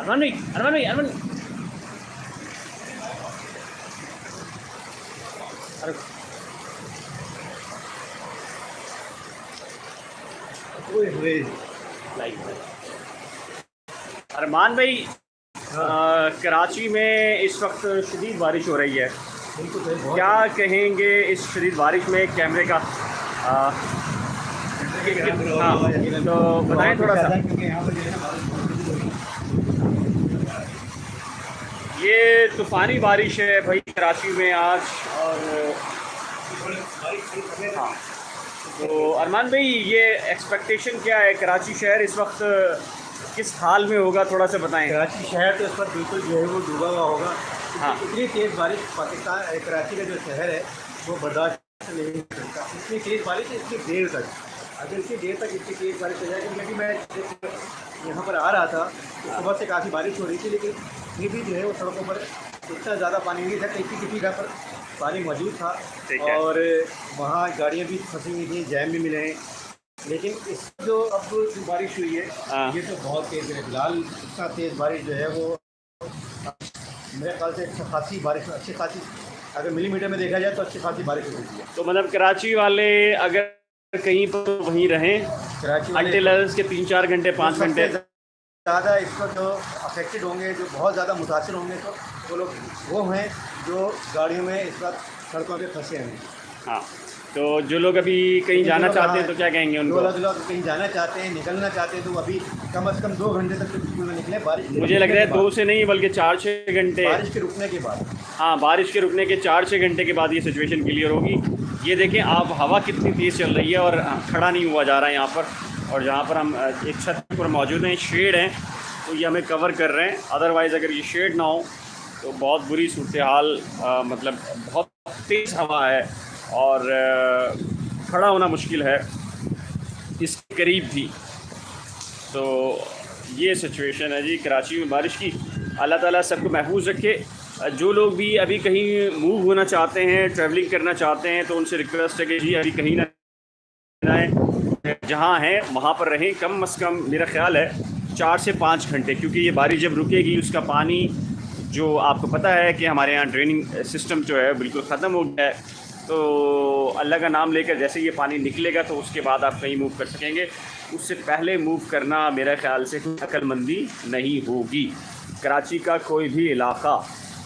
अरमान भाई, अरमान भाई, अरमान, अरे अरमान भाई, कराची में इस वक्त शदीद बारिश हो रही है। क्या कहेंगे इस शदीद बारिश में कैमरे का? हाँ, तो बताएं थोड़ा सा। ये तूफ़ानी बारिश है भाई कराची में आज। और हाँ, तो अरमान भाई, ये एक्सपेक्टेशन क्या है? कराची शहर इस वक्त किस हाल में होगा, थोड़ा सा बताएं। कराची शहर तो इस पर बिल्कुल जो है वो डूबा हुआ होगा। हाँ, इतनी तेज़ बारिश पाकिस्तान कराची का जो शहर है वो बर्दाश्त नहीं कर सकता। इतनी तेज़ बारिश इतनी देर तक, अगर इतनी देर तक इतनी तेज़ बारिश हो जाएगी। क्योंकि मैं यहाँ पर आ रहा था तो सुबह से काफ़ी बारिश हो रही थी, लेकिन फिर भी जो है वो सड़कों पर इतना ज़्यादा पानी नहीं था। किसी जगह पर पानी मौजूद था और वहाँ गाड़ियाँ भी फंसी हुई थी, जैम भी मिले हैं। लेकिन इस जो अब जो बारिश हुई है ये तो बहुत तेज़ है। फिलहाल इतना तेज़ बारिश जो है वो मेरे ख्याल से अच्छी खासी बारिश, अच्छी खासी अगर मिलीमीटर में देखा जाए तो अच्छी खासी बारिश हो चुकी है। तो मतलब कराची वाले अगर कहीं पर वहीं रहें, कराची अल्टेलर्स के 3-4 घंटे 5 घंटे ज़्यादा इसको जो अफेक्टेड होंगे, जो बहुत ज़्यादा मुतासिर होंगे, तो वो लोग वो हैं जो गाड़ियों में इस वक्त सड़कों पे फंसे हैं। हाँ, तो जो लोग अभी कहीं जाना चाहते हैं तो क्या कहेंगे उनको? जो लोग कहीं जाना चाहते हैं, निकलना चाहते हैं, तो अभी कम से कम 2 घंटे तक बिल्कुल ना निकले। बारिश मुझे लग रहा है 2 से नहीं बल्कि 4-6 घंटे बारिश के रुकने के बाद। हाँ, बारिश के रुकने के 4-6 घंटे के बाद ये सिचुएशन क्लियर होगी। ये देखें आप, हवा कितनी तेज़ चल रही है और खड़ा नहीं हुआ जा रहा है यहाँ पर। और जहाँ पर हम एक छत पर मौजूद हैं, शेड हैं, तो ये हमें कवर कर रहे हैं। अदरवाइज़ अगर ये शेड ना हो तो बहुत बुरी सूरत हाल, मतलब बहुत तेज़ हवा है और खड़ा होना मुश्किल है इसके करीब भी। तो ये सिचुएशन है जी कराची में बारिश की। अल्लाह ताला सबको महफूज रखे। जो लोग भी अभी कहीं मूव होना चाहते हैं, ट्रैवलिंग करना चाहते हैं, तो उनसे रिक्वेस्ट है कि जी अभी कहीं ना रहें, जहाँ हैं वहाँ पर रहें। कम से कम मेरा ख़्याल है 4 से 5 घंटे, क्योंकि ये बारिश जब रुकेगी उसका पानी, जो आपको पता है कि हमारे यहाँ ड्रेनिंग सिस्टम जो है बिल्कुल ख़त्म हो गया है। तो अल्लाह का नाम लेकर जैसे ये पानी निकलेगा तो उसके बाद आप कहीं मूव कर सकेंगे। उससे पहले मूव करना मेरे ख़्याल से कोई अक्लमंदी नहीं होगी। कराची का कोई भी इलाका,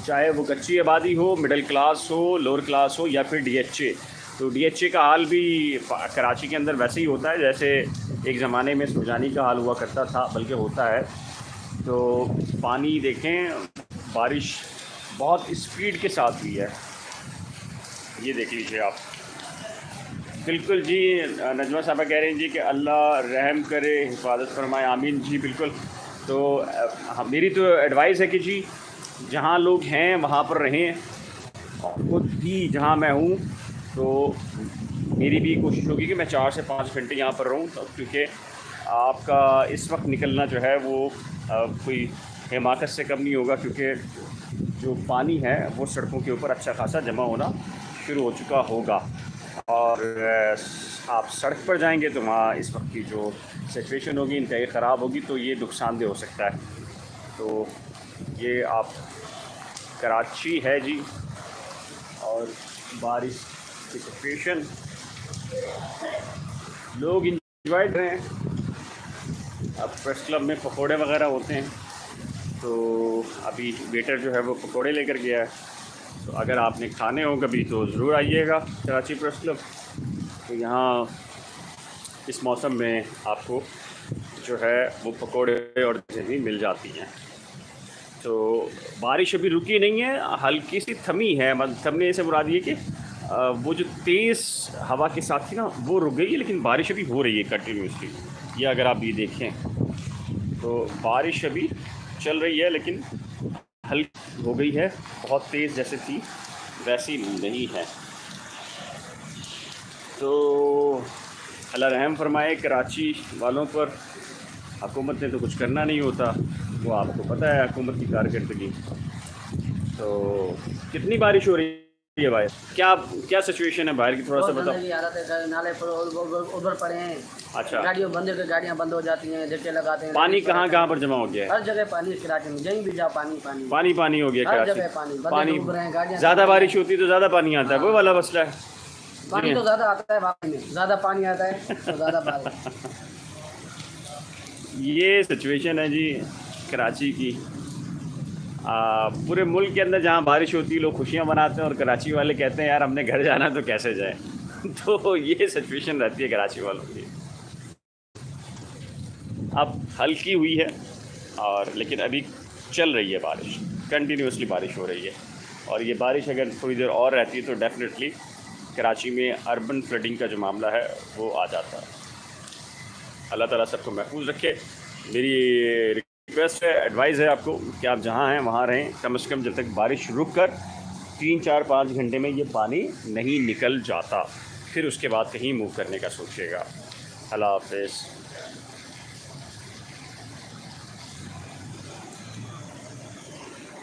चाहे वो कच्ची आबादी हो, मिडिल क्लास हो, लोअर क्लास हो या फिर DHA, तो DHA का हाल भी कराची के अंदर वैसे ही होता है जैसे एक ज़माने में सुरजानी का हाल हुआ करता था, बल्कि होता है। तो पानी देखें, बारिश बहुत स्पीड के साथ हुई है, ये देख लीजिए आप। बिल्कुल जी, नजमा साहबा कह रहे हैं जी कि अल्लाह रहम करे, हिफाजत फरमाए, आमीन जी बिल्कुल। तो मेरी तो एडवाइस है कि जी जहाँ लोग हैं वहाँ पर रहें। खुद भी जहाँ मैं हूँ तो मेरी भी कोशिश होगी कि मैं 4 से 5 घंटे यहाँ पर रहूँ, तो क्योंकि आपका इस वक्त निकलना जो है वो कोई हिमाकत से कम नहीं होगा, क्योंकि जो पानी है वो सड़कों के ऊपर अच्छा खासा जमा होना शुरू हो चुका होगा। और आप सड़क पर जाएंगे तो वहाँ इस वक्त की जो सिचुएशन होगी इंतहाई ख़राब होगी, तो ये नुकसानदेह हो सकता है। तो ये आप कराची है जी, और बारिश की सिचुएशन लोग इंजॉय कर रहे हैं। अब प्रेस क्लब में पकोड़े वगैरह होते हैं, तो अभी वेटर जो है वो पकोड़े लेकर गया है। तो अगर आपने खाने हो कभी तो ज़रूर आइएगा कराची प्रेस क्लब। तो यहाँ इस मौसम में आपको जो है वो पकोड़े और चीज़ें मिल जाती हैं। तो बारिश अभी रुकी नहीं है, हल्की सी थमी है। मतलब थमने से मुराद ये कि वो जो तेज़ हवा के साथ थी ना वो रुक गई है, लेकिन बारिश अभी हो रही है कंटिन्यूसली। ये अगर आप ये देखें तो बारिश अभी चल रही है, लेकिन हल्की हो गई है, बहुत तेज़ जैसे थी वैसी नहीं है। तो अल्लाह रहम फरमाए कराची वालों पर। हुकूमत ने तो कुछ करना नहीं होता, वो आपको पता है हुकूमत की कारकर्दगी। तो कितनी बारिश हो रही है भाई? क्या सिचुएशन है बाहर की, थोड़ा सा बताओ। नाले पर उधर पड़े हैं। अच्छा, गाड़ियाँ बंद हो जाती हैं, झटके लगाते हैं। पानी कहाँ कहाँ पर जमा हो गया है? हर जगह पानी इस कराची में, जहीं भी जाओ पानी पानी पानी पानी हो गया हर कराची। जगह पानी, पानी डूब रहे हैं, गाड़ियाँ ज़्यादा बारिश होती है तो ज़्यादा पानी आता है, वो वाला मसला है। पानी तो ज़्यादा आता है, वाकई में ज़्यादा पानी आता है तो ज़्यादा बारिश। ये सिचुएशन है जी कराची की। पूरे मुल्क के अंदर जहाँ बारिश होती है लोग खुशियाँ मनाते हैं, और कराची वाले कहते हैं यार हमने घर जाना तो कैसे जाए। तो ये सिचुएशन रहती है कराची वालों की। अब हल्की हुई है, और लेकिन अभी चल रही है बारिश, कंटिन्यूसली बारिश हो रही है। और ये बारिश अगर थोड़ी देर और रहती है तो डेफिनेटली कराची में अर्बन फ्लडिंग का जो मामला है वो आ जाता है। अल्लाह ताला सबको महफूज रखे। मेरी रिक्वेस्ट है, एडवाइस है आपको कि आप जहाँ हैं वहाँ रहें, कम से कम जब तक बारिश रुक कर 3-4-5 घंटे में ये पानी नहीं निकल जाता, फिर उसके बाद कहीं मूव करने का सोचिएगा। अल्लाह हाफ़िज़।